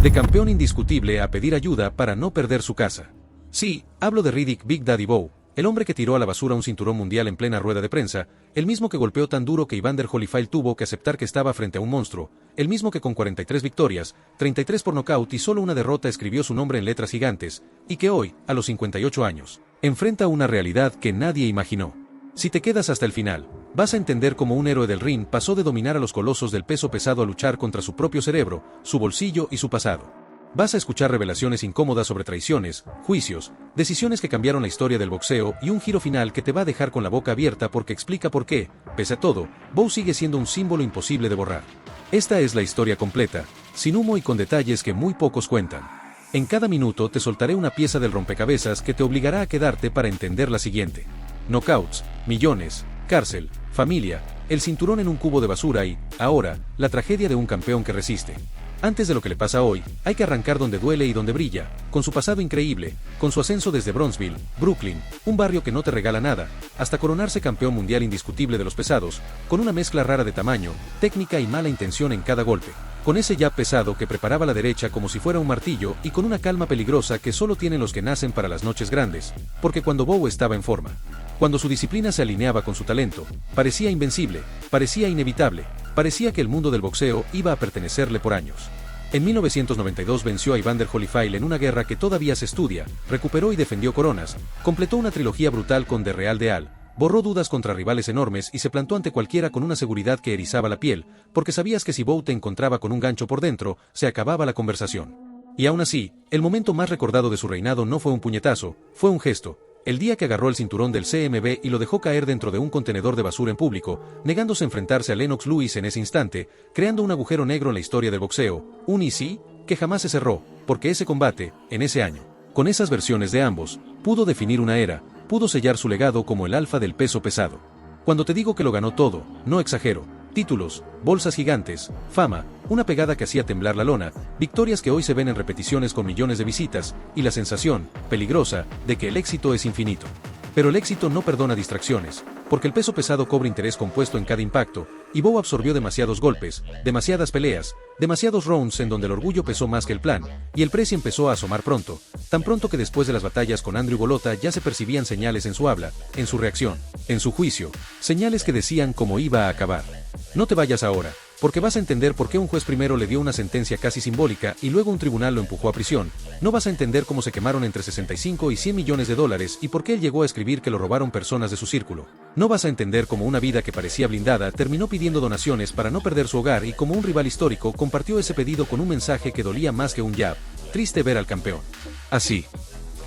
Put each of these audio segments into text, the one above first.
De campeón indiscutible a pedir ayuda para no perder su casa. Sí, hablo de Riddick Big Daddy Bowe, el hombre que tiró a la basura un cinturón mundial en plena rueda de prensa, el mismo que golpeó tan duro que Evander Holyfield tuvo que aceptar que estaba frente a un monstruo, el mismo que con 43 victorias, 33 por nocaut y solo una derrota escribió su nombre en letras gigantes, y que hoy, a los 58 años, enfrenta una realidad que nadie imaginó. Si te quedas hasta el final, vas a entender cómo un héroe del ring pasó de dominar a los colosos del peso pesado a luchar contra su propio cerebro, su bolsillo y su pasado. Vas a escuchar revelaciones incómodas sobre traiciones, juicios, decisiones que cambiaron la historia del boxeo y un giro final que te va a dejar con la boca abierta porque explica por qué, pese a todo, Bowe sigue siendo un símbolo imposible de borrar. Esta es la historia completa, sin humo y con detalles que muy pocos cuentan. En cada minuto te soltaré una pieza del rompecabezas que te obligará a quedarte para entender la siguiente. Knockouts, millones, cárcel, familia, el cinturón en un cubo de basura y, ahora, la tragedia de un campeón que resiste. Antes de lo que le pasa hoy, hay que arrancar donde duele y donde brilla, con su pasado increíble, con su ascenso desde Bronzeville, Brooklyn, un barrio que no te regala nada, hasta coronarse campeón mundial indiscutible de los pesados, con una mezcla rara de tamaño, técnica y mala intención en cada golpe, con ese jab pesado que preparaba la derecha como si fuera un martillo y con una calma peligrosa que solo tienen los que nacen para las noches grandes, porque cuando Bowe estaba en forma, cuando su disciplina se alineaba con su talento, parecía invencible, parecía inevitable, parecía que el mundo del boxeo iba a pertenecerle por años. En 1992 venció a Evander Holyfield en una guerra que todavía se estudia, recuperó y defendió coronas, completó una trilogía brutal con The Real Deal, borró dudas contra rivales enormes y se plantó ante cualquiera con una seguridad que erizaba la piel, porque sabías que si Bowe te encontraba con un gancho por dentro, se acababa la conversación. Y aún así, el momento más recordado de su reinado no fue un puñetazo, fue un gesto. El día que agarró el cinturón del CMB y lo dejó caer dentro de un contenedor de basura en público, negándose a enfrentarse a Lennox Lewis en ese instante, creando un agujero negro en la historia del boxeo, un y sí, que jamás se cerró, porque ese combate, en ese año, con esas versiones de ambos, pudo definir una era, pudo sellar su legado como el alfa del peso pesado. Cuando te digo que lo ganó todo, no exagero. Títulos, bolsas gigantes, fama, una pegada que hacía temblar la lona, victorias que hoy se ven en repeticiones con millones de visitas, y la sensación, peligrosa, de que el éxito es infinito. Pero el éxito no perdona distracciones, porque el peso pesado cobra interés compuesto en cada impacto, y Bowe absorbió demasiados golpes, demasiadas peleas, demasiados rounds en donde el orgullo pesó más que el plan, y el precio empezó a asomar pronto, tan pronto que después de las batallas con Andrew Golota ya se percibían señales en su habla, en su reacción, en su juicio, señales que decían cómo iba a acabar. No te vayas ahora, porque vas a entender por qué un juez primero le dio una sentencia casi simbólica y luego un tribunal lo empujó a prisión. No vas a entender cómo se quemaron entre 65 y 100 millones de dólares y por qué él llegó a escribir que lo robaron personas de su círculo. No vas a entender cómo una vida que parecía blindada terminó pidiendo donaciones para no perder su hogar y cómo un rival histórico compartió ese pedido con un mensaje que dolía más que un jab. Triste ver al campeón así.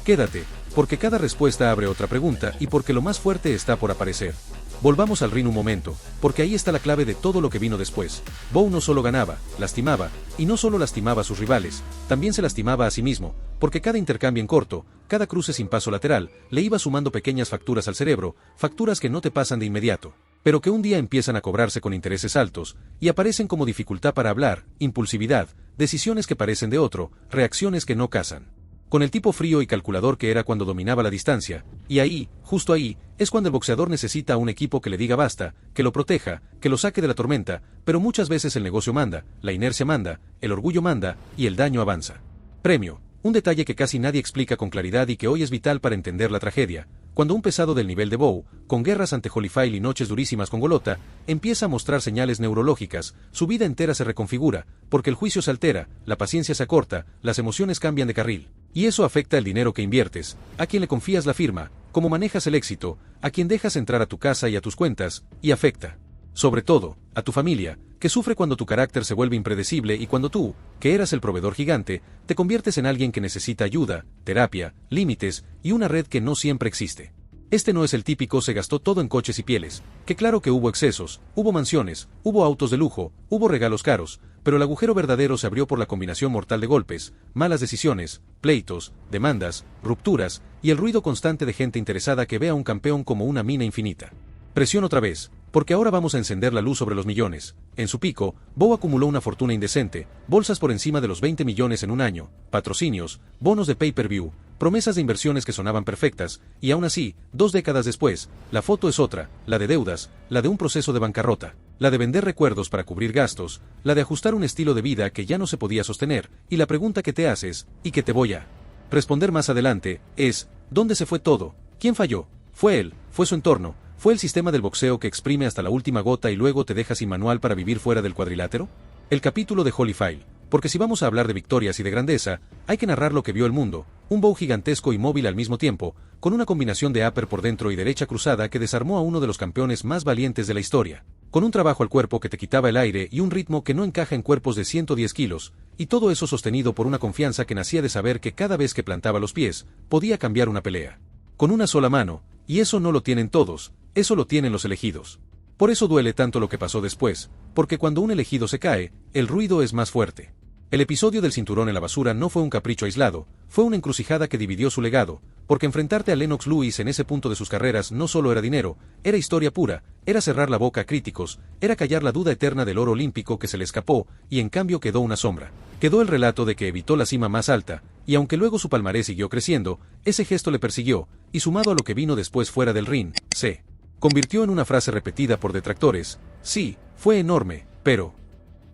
Quédate, porque cada respuesta abre otra pregunta y porque lo más fuerte está por aparecer. Volvamos al ring un momento, porque ahí está la clave de todo lo que vino después. Bowe no solo ganaba, lastimaba, y no solo lastimaba a sus rivales, también se lastimaba a sí mismo, porque cada intercambio en corto, cada cruce sin paso lateral, le iba sumando pequeñas facturas al cerebro, facturas que no te pasan de inmediato, pero que un día empiezan a cobrarse con intereses altos, y aparecen como dificultad para hablar, impulsividad, decisiones que parecen de otro, reacciones que no casan. Con el tipo frío y calculador que era cuando dominaba la distancia, y ahí, justo ahí, es cuando el boxeador necesita a un equipo que le diga basta, que lo proteja, que lo saque de la tormenta, pero muchas veces el negocio manda, la inercia manda, el orgullo manda, y el daño avanza. Premio, un detalle que casi nadie explica con claridad y que hoy es vital para entender la tragedia. Cuando un pesado del nivel de Bowe, con guerras ante Holyfield y noches durísimas con Golota, empieza a mostrar señales neurológicas, su vida entera se reconfigura, porque el juicio se altera, la paciencia se acorta, las emociones cambian de carril. Y eso afecta el dinero que inviertes, a quien le confías la firma, cómo manejas el éxito, a quien dejas entrar a tu casa y a tus cuentas, y afecta, sobre todo, a tu familia, que sufre cuando tu carácter se vuelve impredecible y cuando tú, que eras el proveedor gigante, te conviertes en alguien que necesita ayuda, terapia, límites y una red que no siempre existe. Este no es el típico se gastó todo en coches y pieles, que claro que hubo excesos, hubo mansiones, hubo autos de lujo, hubo regalos caros, pero el agujero verdadero se abrió por la combinación mortal de golpes, malas decisiones, pleitos, demandas, rupturas y el ruido constante de gente interesada que ve a un campeón como una mina infinita. Presión otra vez, porque ahora vamos a encender la luz sobre los millones. En su pico, Bowe acumuló una fortuna indecente, bolsas por encima de los 20 millones en un año, patrocinios, bonos de pay-per-view, promesas de inversiones que sonaban perfectas, y aún así, 2 décadas después, la foto es otra, la de deudas, la de un proceso de bancarrota. la de vender recuerdos para cubrir gastos, la de ajustar un estilo de vida que ya no se podía sostener, y la pregunta que te haces, y que te voy a responder más adelante, es, ¿dónde se fue todo? ¿Quién falló? ¿Fue él? ¿Fue su entorno? ¿Fue el sistema del boxeo que exprime hasta la última gota y luego te deja sin manual para vivir fuera del cuadrilátero? El capítulo de Holyfield, porque si vamos a hablar de victorias y de grandeza, hay que narrar lo que vio el mundo, un bow gigantesco y móvil al mismo tiempo, con una combinación de upper por dentro y derecha cruzada que desarmó a uno de los campeones más valientes de la historia, con un trabajo al cuerpo que te quitaba el aire y un ritmo que no encaja en cuerpos de 110 kilos, y todo eso sostenido por una confianza que nacía de saber que cada vez que plantaba los pies, podía cambiar una pelea. Con una sola mano, y eso no lo tienen todos, eso lo tienen los elegidos. Por eso duele tanto lo que pasó después, porque cuando un elegido se cae, el ruido es más fuerte. El episodio del cinturón en la basura no fue un capricho aislado, fue una encrucijada que dividió su legado, porque enfrentarte a Lennox Lewis en ese punto de sus carreras no solo era dinero, era historia pura, era cerrar la boca a críticos, era callar la duda eterna del oro olímpico que se le escapó, y en cambio quedó una sombra. Quedó el relato de que evitó la cima más alta, y aunque luego su palmarés siguió creciendo, ese gesto le persiguió, y sumado a lo que vino después fuera del ring, se convirtió en una frase repetida por detractores. Sí, fue enorme, pero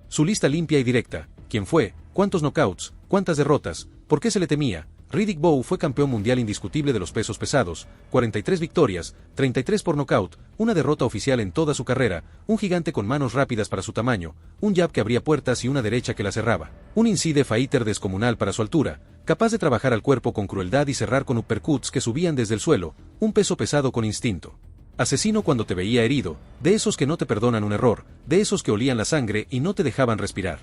su lista limpia y directa. ¿Quién fue? ¿Cuántos knockouts? ¿Cuántas derrotas? ¿Por qué se le temía? Riddick Bowe fue campeón mundial indiscutible de los pesos pesados, 43 victorias, 33 por knockout, una derrota oficial en toda su carrera, un gigante con manos rápidas para su tamaño, un jab que abría puertas y una derecha que las cerraba, un inside fighter descomunal para su altura, capaz de trabajar al cuerpo con crueldad y cerrar con uppercuts que subían desde el suelo, un peso pesado con instinto. Asesino cuando te veía herido, de esos que no te perdonan un error, de esos que olían la sangre y no te dejaban respirar.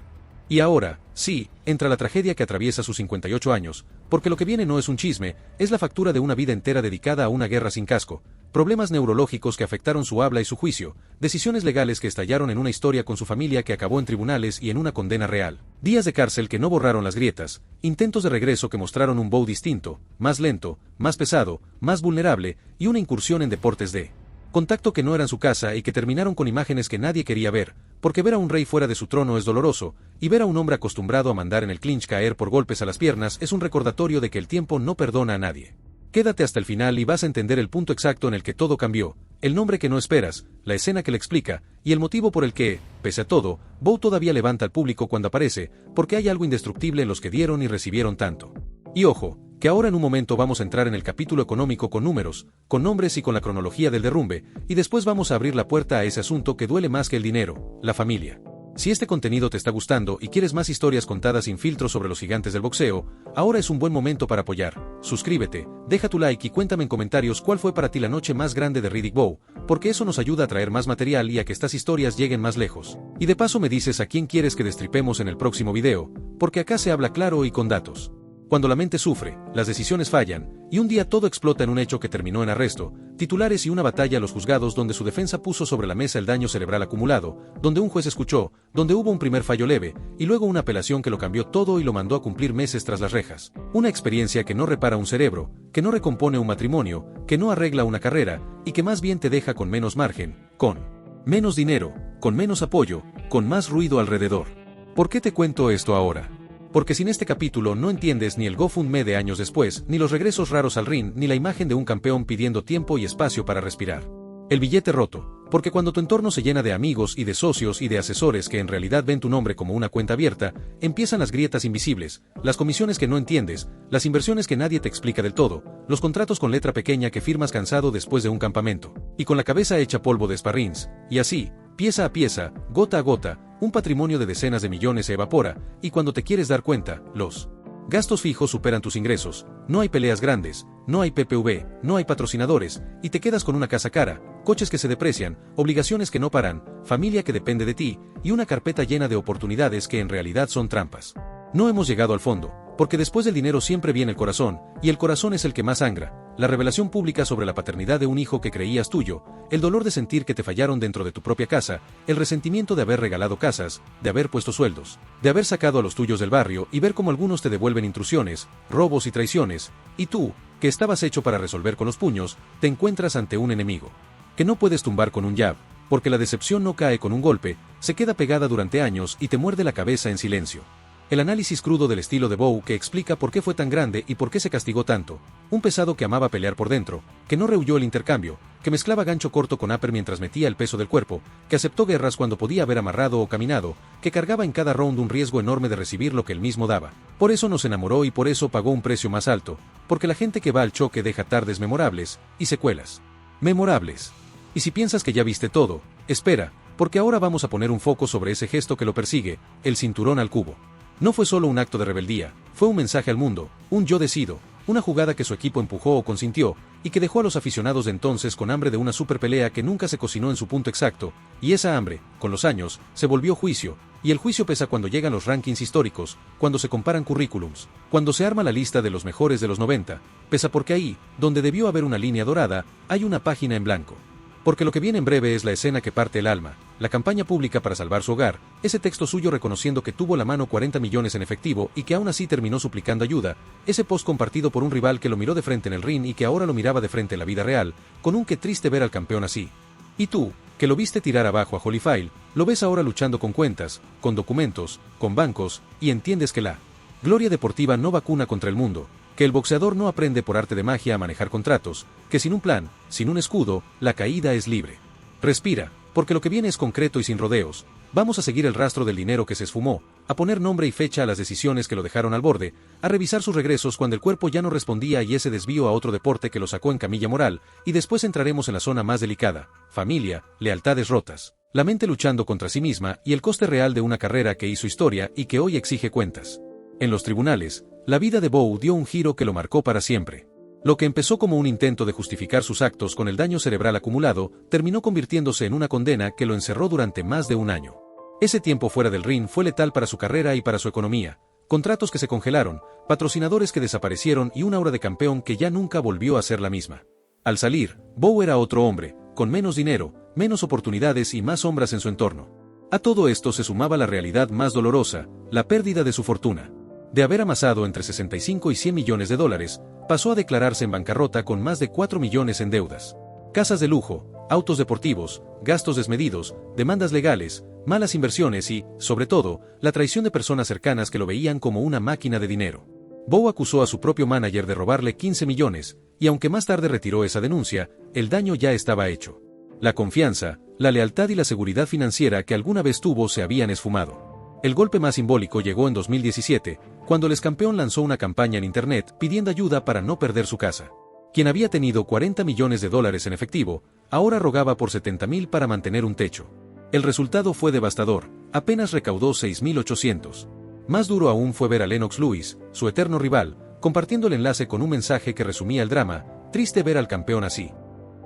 Y ahora, sí, entra la tragedia que atraviesa sus 58 años, porque lo que viene no es un chisme, es la factura de una vida entera dedicada a una guerra sin casco, problemas neurológicos que afectaron su habla y su juicio, decisiones legales que estallaron en una historia con su familia que acabó en tribunales y en una condena real, días de cárcel que no borraron las grietas, intentos de regreso que mostraron un Bowe distinto, más lento, más pesado, más vulnerable, y una incursión en deportes de contacto que no eran su casa y que terminaron con imágenes que nadie quería ver, porque ver a un rey fuera de su trono es doloroso, y ver a un hombre acostumbrado a mandar en el clinch caer por golpes a las piernas es un recordatorio de que el tiempo no perdona a nadie. Quédate hasta el final y vas a entender el punto exacto en el que todo cambió, el nombre que no esperas, la escena que le explica, y el motivo por el que, pese a todo, Bowe todavía levanta al público cuando aparece, porque hay algo indestructible en los que dieron y recibieron tanto. Y ojo, que ahora en un momento vamos a entrar en el capítulo económico con números, con nombres y con la cronología del derrumbe, y después vamos a abrir la puerta a ese asunto que duele más que el dinero, la familia. Si este contenido te está gustando y quieres más historias contadas sin filtro sobre los gigantes del boxeo, ahora es un buen momento para apoyar. Suscríbete, deja tu like y cuéntame en comentarios cuál fue para ti la noche más grande de Riddick Bowe, porque eso nos ayuda a traer más material y a que estas historias lleguen más lejos. Y de paso me dices a quién quieres que destripemos en el próximo video, porque acá se habla claro y con datos. Cuando la mente sufre, las decisiones fallan, y un día todo explota en un hecho que terminó en arresto, titulares y una batalla a los juzgados donde su defensa puso sobre la mesa el daño cerebral acumulado, donde un juez escuchó, donde hubo un primer fallo leve, y luego una apelación que lo cambió todo y lo mandó a cumplir meses tras las rejas. Una experiencia que no repara un cerebro, que no recompone un matrimonio, que no arregla una carrera, y que más bien te deja con menos margen, con menos dinero, con menos apoyo, con más ruido alrededor. ¿Por qué te cuento esto ahora? Porque sin este capítulo no entiendes ni el GoFundMe de años después, ni los regresos raros al ring, ni la imagen de un campeón pidiendo tiempo y espacio para respirar. El billete roto, porque cuando tu entorno se llena de amigos y de socios y de asesores que en realidad ven tu nombre como una cuenta abierta, empiezan las grietas invisibles, las comisiones que no entiendes, las inversiones que nadie te explica del todo, los contratos con letra pequeña que firmas cansado después de un campamento, y con la cabeza hecha polvo de sparrings, y así, pieza a pieza, gota a gota, un patrimonio de decenas de millones se evapora, y cuando te quieres dar cuenta, los gastos fijos superan tus ingresos, no hay peleas grandes, no hay PPV, no hay patrocinadores, y te quedas con una casa cara, coches que se deprecian, obligaciones que no paran, familia que depende de ti, y una carpeta llena de oportunidades que en realidad son trampas. No hemos llegado al fondo, porque después del dinero siempre viene el corazón, y el corazón es el que más sangra, la revelación pública sobre la paternidad de un hijo que creías tuyo, el dolor de sentir que te fallaron dentro de tu propia casa, el resentimiento de haber regalado casas, de haber puesto sueldos, de haber sacado a los tuyos del barrio y ver cómo algunos te devuelven intrusiones, robos y traiciones, y tú, que estabas hecho para resolver con los puños, te encuentras ante un enemigo que no puedes tumbar con un jab, porque la decepción no cae con un golpe, se queda pegada durante años y te muerde la cabeza en silencio. El análisis crudo del estilo de Bowe que explica por qué fue tan grande y por qué se castigó tanto. Un pesado que amaba pelear por dentro, que no rehuyó el intercambio, que mezclaba gancho corto con upper mientras metía el peso del cuerpo, que aceptó guerras cuando podía haber amarrado o caminado, que cargaba en cada round un riesgo enorme de recibir lo que él mismo daba. Por eso nos enamoró y por eso pagó un precio más alto, porque la gente que va al choque deja tardes memorables, y secuelas memorables. Y si piensas que ya viste todo, espera, porque ahora vamos a poner un foco sobre ese gesto que lo persigue, el cinturón al cubo. No fue solo un acto de rebeldía, fue un mensaje al mundo, un yo decido, una jugada que su equipo empujó o consintió, y que dejó a los aficionados de entonces con hambre de una super pelea que nunca se cocinó en su punto exacto, y esa hambre, con los años, se volvió juicio, y el juicio pesa cuando llegan los rankings históricos, cuando se comparan currículums, cuando se arma la lista de los mejores de los 90, pesa porque ahí, donde debió haber una línea dorada, hay una página en blanco. Porque lo que viene en breve es la escena que parte el alma, la campaña pública para salvar su hogar, ese texto suyo reconociendo que tuvo la mano 40 millones en efectivo y que aún así terminó suplicando ayuda, ese post compartido por un rival que lo miró de frente en el ring y que ahora lo miraba de frente en la vida real, con un qué triste ver al campeón así. Y tú, que lo viste tirar abajo a Holyfield, lo ves ahora luchando con cuentas, con documentos, con bancos, y entiendes que la gloria deportiva no vacuna contra el mundo, que el boxeador no aprende por arte de magia a manejar contratos, que sin un plan, sin un escudo, la caída es libre. Respira, porque lo que viene es concreto y sin rodeos. Vamos a seguir el rastro del dinero que se esfumó, a poner nombre y fecha a las decisiones que lo dejaron al borde, a revisar sus regresos cuando el cuerpo ya no respondía y ese desvío a otro deporte que lo sacó en camilla moral, y después entraremos en la zona más delicada, familia, lealtades rotas, la mente luchando contra sí misma y el coste real de una carrera que hizo historia y que hoy exige cuentas. En los tribunales, la vida de Bowe dio un giro que lo marcó para siempre. Lo que empezó como un intento de justificar sus actos con el daño cerebral acumulado, terminó convirtiéndose en una condena que lo encerró durante más de un año. Ese tiempo fuera del ring fue letal para su carrera y para su economía, contratos que se congelaron, patrocinadores que desaparecieron y una aura de campeón que ya nunca volvió a ser la misma. Al salir, Bowe era otro hombre, con menos dinero, menos oportunidades y más sombras en su entorno. A todo esto se sumaba la realidad más dolorosa, la pérdida de su fortuna. De haber amasado entre 65 y 100 millones de dólares, pasó a declararse en bancarrota con más de 4 millones en deudas. Casas de lujo, autos deportivos, gastos desmedidos, demandas legales, malas inversiones y, sobre todo, la traición de personas cercanas que lo veían como una máquina de dinero. Bowe acusó a su propio manager de robarle 15 millones, y aunque más tarde retiró esa denuncia, el daño ya estaba hecho. La confianza, la lealtad y la seguridad financiera que alguna vez tuvo se habían esfumado. El golpe más simbólico llegó en 2017, cuando el excampeón lanzó una campaña en internet pidiendo ayuda para no perder su casa. Quien había tenido 40 millones de dólares en efectivo, ahora rogaba por 70,000 para mantener un techo. El resultado fue devastador, apenas recaudó 6,800. Más duro aún fue ver a Lennox Lewis, su eterno rival, compartiendo el enlace con un mensaje que resumía el drama: triste ver al campeón así.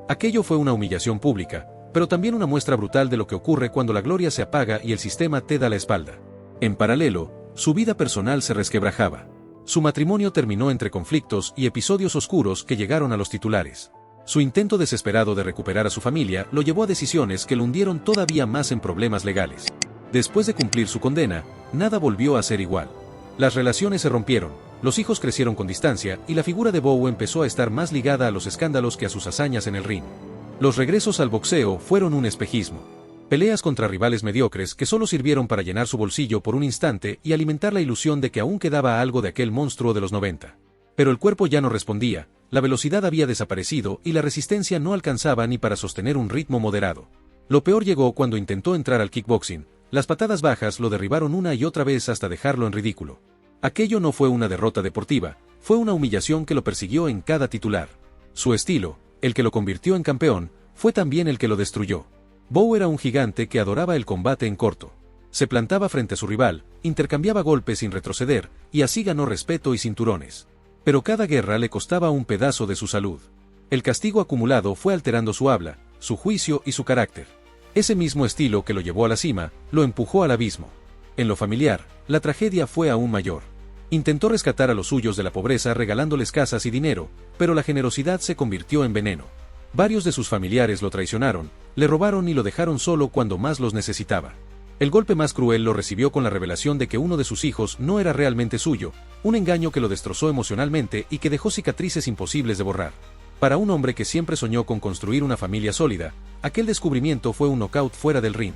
Aquello fue una humillación pública, pero también una muestra brutal de lo que ocurre cuando la gloria se apaga y el sistema te da la espalda. En paralelo, su vida personal se resquebrajaba. Su matrimonio terminó entre conflictos y episodios oscuros que llegaron a los titulares. Su intento desesperado de recuperar a su familia lo llevó a decisiones que lo hundieron todavía más en problemas legales. Después de cumplir su condena, nada volvió a ser igual. Las relaciones se rompieron, los hijos crecieron con distancia y la figura de Bowe empezó a estar más ligada a los escándalos que a sus hazañas en el ring. Los regresos al boxeo fueron un espejismo. Peleas contra rivales mediocres que solo sirvieron para llenar su bolsillo por un instante y alimentar la ilusión de que aún quedaba algo de aquel monstruo de los 90. Pero el cuerpo ya no respondía, la velocidad había desaparecido y la resistencia no alcanzaba ni para sostener un ritmo moderado. Lo peor llegó cuando intentó entrar al kickboxing. Las patadas bajas lo derribaron una y otra vez hasta dejarlo en ridículo. Aquello no fue una derrota deportiva, fue una humillación que lo persiguió en cada titular. Su estilo, el que lo convirtió en campeón, fue también el que lo destruyó. Bowe era un gigante que adoraba el combate en corto. Se plantaba frente a su rival, intercambiaba golpes sin retroceder, y así ganó respeto y cinturones. Pero cada guerra le costaba un pedazo de su salud. El castigo acumulado fue alterando su habla, su juicio y su carácter. Ese mismo estilo que lo llevó a la cima, lo empujó al abismo. En lo familiar, la tragedia fue aún mayor. Intentó rescatar a los suyos de la pobreza regalándoles casas y dinero, pero la generosidad se convirtió en veneno. Varios de sus familiares lo traicionaron, le robaron y lo dejaron solo cuando más los necesitaba. El golpe más cruel lo recibió con la revelación de que uno de sus hijos no era realmente suyo, un engaño que lo destrozó emocionalmente y que dejó cicatrices imposibles de borrar. Para un hombre que siempre soñó con construir una familia sólida, aquel descubrimiento fue un knockout fuera del ring.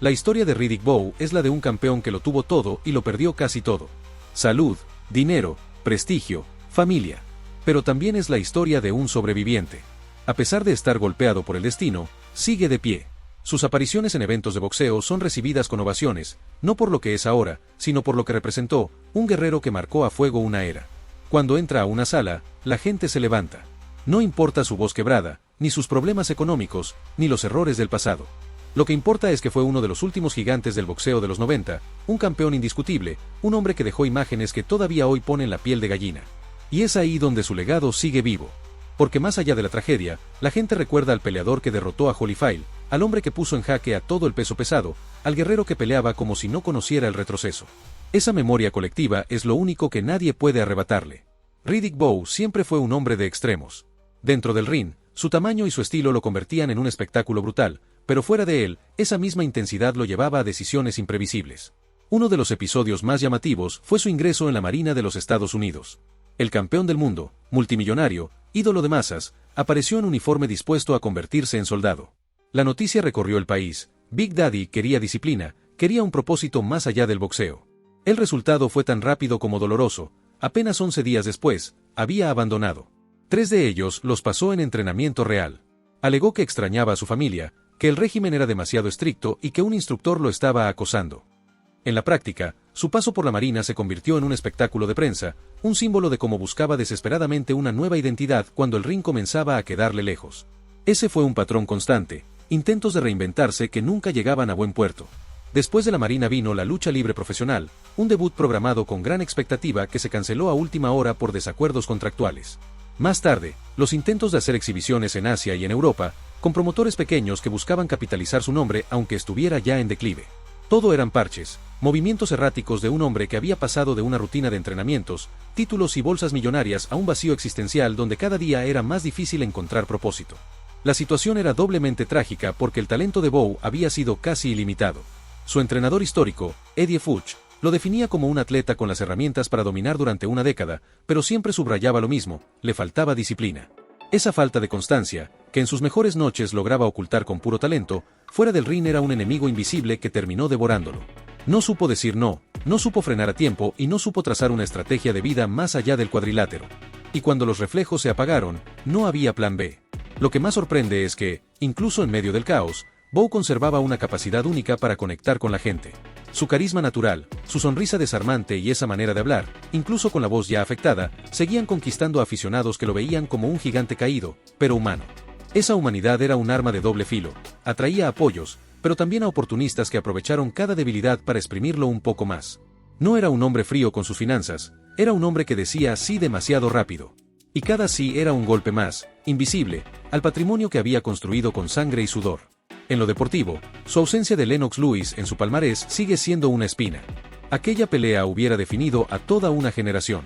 La historia de Riddick Bowe es la de un campeón que lo tuvo todo y lo perdió casi todo. Salud, dinero, prestigio, familia. Pero también es la historia de un sobreviviente. A pesar de estar golpeado por el destino, sigue de pie. Sus apariciones en eventos de boxeo son recibidas con ovaciones, no por lo que es ahora, sino por lo que representó, un guerrero que marcó a fuego una era. Cuando entra a una sala, la gente se levanta. No importa su voz quebrada, ni sus problemas económicos, ni los errores del pasado. Lo que importa es que fue uno de los últimos gigantes del boxeo de los 90, un campeón indiscutible, un hombre que dejó imágenes que todavía hoy ponen la piel de gallina. Y es ahí donde su legado sigue vivo. Porque más allá de la tragedia, la gente recuerda al peleador que derrotó a Holyfield, al hombre que puso en jaque a todo el peso pesado, al guerrero que peleaba como si no conociera el retroceso. Esa memoria colectiva es lo único que nadie puede arrebatarle. Riddick Bowe siempre fue un hombre de extremos. Dentro del ring, su tamaño y su estilo lo convertían en un espectáculo brutal, pero fuera de él, esa misma intensidad lo llevaba a decisiones imprevisibles. Uno de los episodios más llamativos fue su ingreso en la Marina de los Estados Unidos. El campeón del mundo, multimillonario, ídolo de masas, apareció en uniforme dispuesto a convertirse en soldado. La noticia recorrió el país. Big Daddy quería disciplina, quería un propósito más allá del boxeo. El resultado fue tan rápido como doloroso. Apenas 11 días después, había abandonado. 3 de ellos los pasó en entrenamiento real. Alegó que extrañaba a su familia, que el régimen era demasiado estricto y que un instructor lo estaba acosando. En la práctica, su paso por la Marina se convirtió en un espectáculo de prensa, un símbolo de cómo buscaba desesperadamente una nueva identidad cuando el ring comenzaba a quedarle lejos. Ese fue un patrón constante, intentos de reinventarse que nunca llegaban a buen puerto. Después de la Marina vino la lucha libre profesional, un debut programado con gran expectativa que se canceló a última hora por desacuerdos contractuales. Más tarde, los intentos de hacer exhibiciones en Asia y en Europa, con promotores pequeños que buscaban capitalizar su nombre aunque estuviera ya en declive. Todo eran parches, movimientos erráticos de un hombre que había pasado de una rutina de entrenamientos, títulos y bolsas millonarias a un vacío existencial donde cada día era más difícil encontrar propósito. La situación era doblemente trágica porque el talento de Bowe había sido casi ilimitado. Su entrenador histórico, Eddie Fuchs, lo definía como un atleta con las herramientas para dominar durante una década, pero siempre subrayaba lo mismo, le faltaba disciplina. Esa falta de constancia, que en sus mejores noches lograba ocultar con puro talento, fuera del ring era un enemigo invisible que terminó devorándolo. No supo decir no, no supo frenar a tiempo y no supo trazar una estrategia de vida más allá del cuadrilátero. Y cuando los reflejos se apagaron, no había plan B. Lo que más sorprende es que, incluso en medio del caos, Bowe conservaba una capacidad única para conectar con la gente. Su carisma natural, su sonrisa desarmante y esa manera de hablar, incluso con la voz ya afectada, seguían conquistando a aficionados que lo veían como un gigante caído, pero humano. Esa humanidad era un arma de doble filo, atraía apoyos, pero también a oportunistas que aprovecharon cada debilidad para exprimirlo un poco más. No era un hombre frío con sus finanzas, era un hombre que decía sí demasiado rápido. Y cada sí era un golpe más, invisible, al patrimonio que había construido con sangre y sudor. En lo deportivo, su ausencia de Lennox Lewis en su palmarés sigue siendo una espina. Aquella pelea hubiera definido a toda una generación.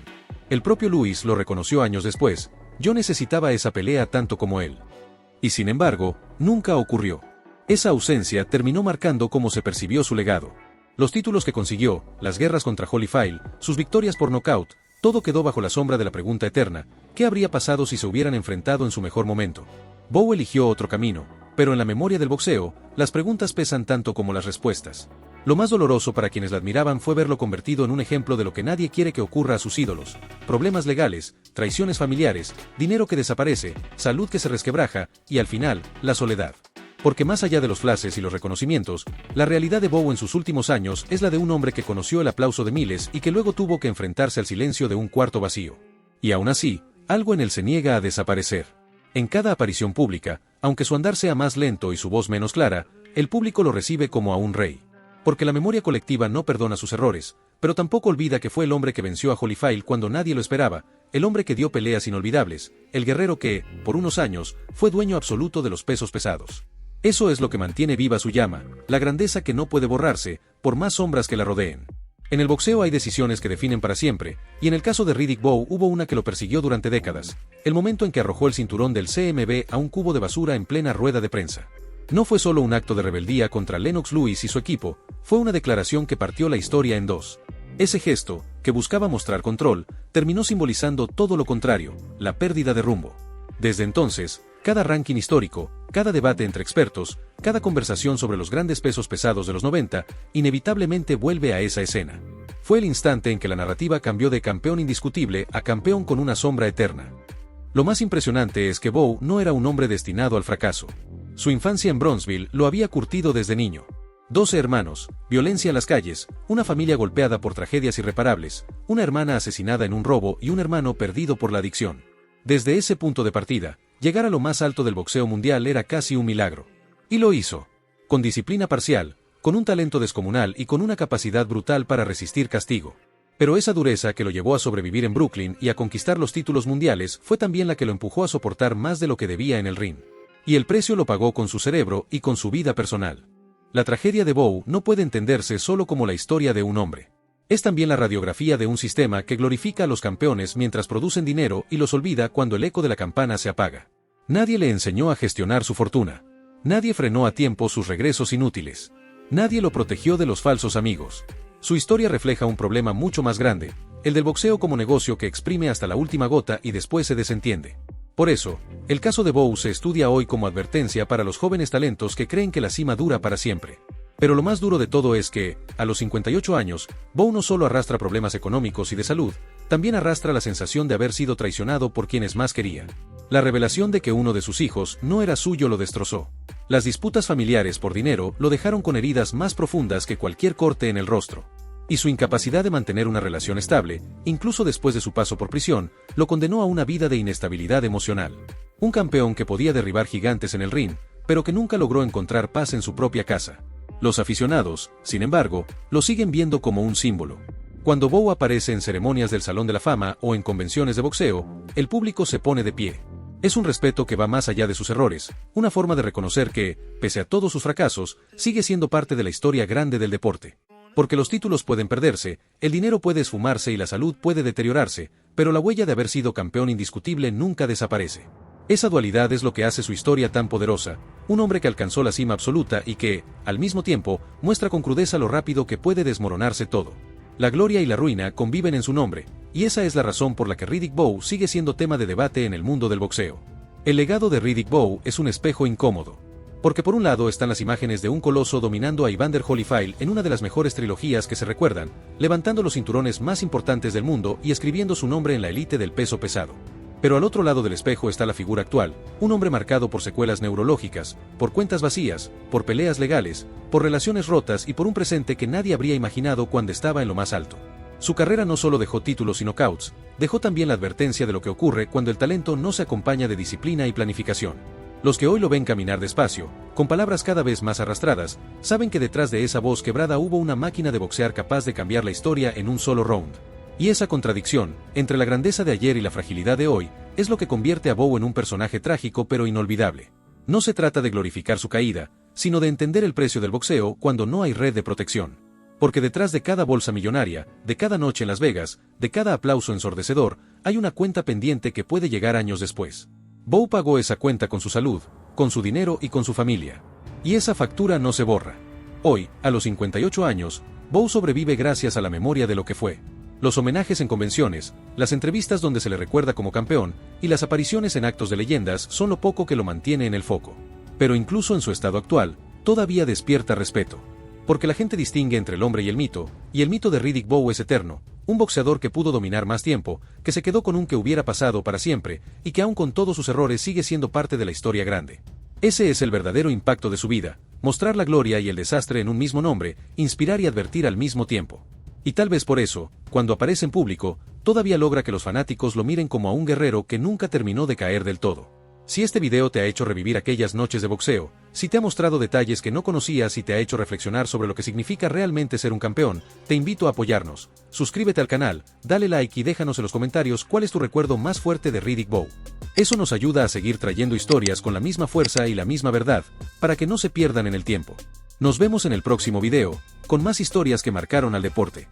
El propio Lewis lo reconoció años después, yo necesitaba esa pelea tanto como él. Y sin embargo, nunca ocurrió. Esa ausencia terminó marcando cómo se percibió su legado. Los títulos que consiguió, las guerras contra Holyfield, sus victorias por nocaut, todo quedó bajo la sombra de la pregunta eterna, ¿qué habría pasado si se hubieran enfrentado en su mejor momento? Bowe eligió otro camino, pero en la memoria del boxeo, las preguntas pesan tanto como las respuestas. Lo más doloroso para quienes la admiraban fue verlo convertido en un ejemplo de lo que nadie quiere que ocurra a sus ídolos: problemas legales, traiciones familiares, dinero que desaparece, salud que se resquebraja, y al final, la soledad. Porque más allá de los flashes y los reconocimientos, la realidad de Bowe en sus últimos años es la de un hombre que conoció el aplauso de miles y que luego tuvo que enfrentarse al silencio de un cuarto vacío. Y aún así, algo en él se niega a desaparecer. En cada aparición pública, aunque su andar sea más lento y su voz menos clara, el público lo recibe como a un rey. Porque la memoria colectiva no perdona sus errores, pero tampoco olvida que fue el hombre que venció a Holyfield cuando nadie lo esperaba, el hombre que dio peleas inolvidables, el guerrero que, por unos años, fue dueño absoluto de los pesos pesados. Eso es lo que mantiene viva su llama, la grandeza que no puede borrarse, por más sombras que la rodeen. En el boxeo hay decisiones que definen para siempre, y en el caso de Riddick Bowe hubo una que lo persiguió durante décadas, el momento en que arrojó el cinturón del CMB a un cubo de basura en plena rueda de prensa. No fue solo un acto de rebeldía contra Lennox Lewis y su equipo, fue una declaración que partió la historia en dos. Ese gesto, que buscaba mostrar control, terminó simbolizando todo lo contrario, la pérdida de rumbo. Desde entonces, Cada ranking histórico, cada debate entre expertos, cada conversación sobre los grandes pesos pesados de los 90, inevitablemente vuelve a esa escena. Fue el instante en que la narrativa cambió de campeón indiscutible a campeón con una sombra eterna. Lo más impresionante es que Bowe no era un hombre destinado al fracaso. Su infancia en Bronzeville lo había curtido desde niño. 12 hermanos, violencia en las calles, una familia golpeada por tragedias irreparables, una hermana asesinada en un robo y un hermano perdido por la adicción. Desde ese punto de partida, llegar a lo más alto del boxeo mundial era casi un milagro. Y lo hizo. Con disciplina parcial, con un talento descomunal y con una capacidad brutal para resistir castigo. Pero esa dureza que lo llevó a sobrevivir en Brooklyn y a conquistar los títulos mundiales fue también la que lo empujó a soportar más de lo que debía en el ring. Y el precio lo pagó con su cerebro y con su vida personal. La tragedia de Bowe no puede entenderse solo como la historia de un hombre. Es también la radiografía de un sistema que glorifica a los campeones mientras producen dinero y los olvida cuando el eco de la campana se apaga. Nadie le enseñó a gestionar su fortuna. Nadie frenó a tiempo sus regresos inútiles. Nadie lo protegió de los falsos amigos. Su historia refleja un problema mucho más grande, el del boxeo como negocio que exprime hasta la última gota y después se desentiende. Por eso, el caso de Bowe se estudia hoy como advertencia para los jóvenes talentos que creen que la cima dura para siempre. Pero lo más duro de todo es que, a los 58 años, Bowe no solo arrastra problemas económicos y de salud, también arrastra la sensación de haber sido traicionado por quienes más quería. La revelación de que uno de sus hijos no era suyo lo destrozó. Las disputas familiares por dinero lo dejaron con heridas más profundas que cualquier corte en el rostro. Y su incapacidad de mantener una relación estable, incluso después de su paso por prisión, lo condenó a una vida de inestabilidad emocional. Un campeón que podía derribar gigantes en el ring, pero que nunca logró encontrar paz en su propia casa. Los aficionados, sin embargo, lo siguen viendo como un símbolo. Cuando Bowe aparece en ceremonias del Salón de la Fama o en convenciones de boxeo, el público se pone de pie. Es un respeto que va más allá de sus errores, una forma de reconocer que, pese a todos sus fracasos, sigue siendo parte de la historia grande del deporte. Porque los títulos pueden perderse, el dinero puede esfumarse y la salud puede deteriorarse, pero la huella de haber sido campeón indiscutible nunca desaparece. Esa dualidad es lo que hace su historia tan poderosa, un hombre que alcanzó la cima absoluta y que, al mismo tiempo, muestra con crudeza lo rápido que puede desmoronarse todo. La gloria y la ruina conviven en su nombre, y esa es la razón por la que Riddick Bowe sigue siendo tema de debate en el mundo del boxeo. El legado de Riddick Bowe es un espejo incómodo. Porque por un lado están las imágenes de un coloso dominando a Evander Holyfield en una de las mejores trilogías que se recuerdan, levantando los cinturones más importantes del mundo y escribiendo su nombre en la élite del peso pesado. Pero al otro lado del espejo está la figura actual, un hombre marcado por secuelas neurológicas, por cuentas vacías, por peleas legales, por relaciones rotas y por un presente que nadie habría imaginado cuando estaba en lo más alto. Su carrera no solo dejó títulos y knockouts, dejó también la advertencia de lo que ocurre cuando el talento no se acompaña de disciplina y planificación. Los que hoy lo ven caminar despacio, con palabras cada vez más arrastradas, saben que detrás de esa voz quebrada hubo una máquina de boxear capaz de cambiar la historia en un solo round. Y esa contradicción, entre la grandeza de ayer y la fragilidad de hoy, es lo que convierte a Bowe en un personaje trágico pero inolvidable. No se trata de glorificar su caída, sino de entender el precio del boxeo cuando no hay red de protección. Porque detrás de cada bolsa millonaria, de cada noche en Las Vegas, de cada aplauso ensordecedor, hay una cuenta pendiente que puede llegar años después. Bowe pagó esa cuenta con su salud, con su dinero y con su familia. Y esa factura no se borra. Hoy, a los 58 años, Bowe sobrevive gracias a la memoria de lo que fue. Los homenajes en convenciones, las entrevistas donde se le recuerda como campeón, y las apariciones en actos de leyendas son lo poco que lo mantiene en el foco. Pero incluso en su estado actual, todavía despierta respeto. Porque la gente distingue entre el hombre y el mito de Riddick Bowe es eterno, un boxeador que pudo dominar más tiempo, que se quedó con un que hubiera pasado para siempre, y que aun con todos sus errores sigue siendo parte de la historia grande. Ese es el verdadero impacto de su vida, mostrar la gloria y el desastre en un mismo nombre, inspirar y advertir al mismo tiempo. Y tal vez por eso, cuando aparece en público, todavía logra que los fanáticos lo miren como a un guerrero que nunca terminó de caer del todo. Si este video te ha hecho revivir aquellas noches de boxeo, si te ha mostrado detalles que no conocías y te ha hecho reflexionar sobre lo que significa realmente ser un campeón, te invito a apoyarnos. Suscríbete al canal, dale like y déjanos en los comentarios cuál es tu recuerdo más fuerte de Riddick Bowe. Eso nos ayuda a seguir trayendo historias con la misma fuerza y la misma verdad, para que no se pierdan en el tiempo. Nos vemos en el próximo video, con más historias que marcaron al deporte.